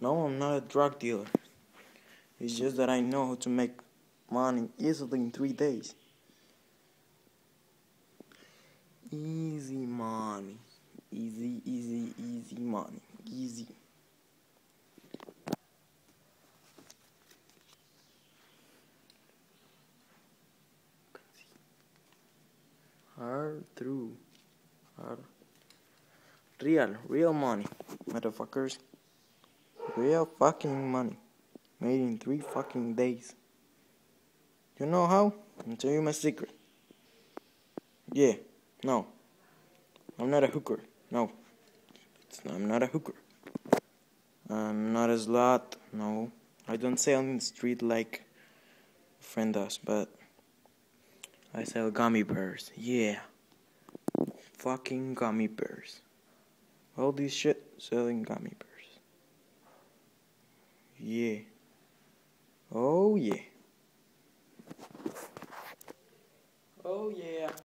No, I'm not a drug dealer. It's just that I know how to make money easily in 3 days. Easy money. Easy money. Easy. Hard through. Hard. Real money, motherfuckers. Real fucking money. Made in 3 fucking days. You know how? I'll tell you my secret. Yeah, no. I'm not a hooker. No. I'm not a hooker. I'm not a slut. No. I don't sell in the street like a friend does, but I sell gummy bears. Yeah. Fucking gummy bears. All this shit selling gummy bears. Yeah. Oh yeah. Oh yeah.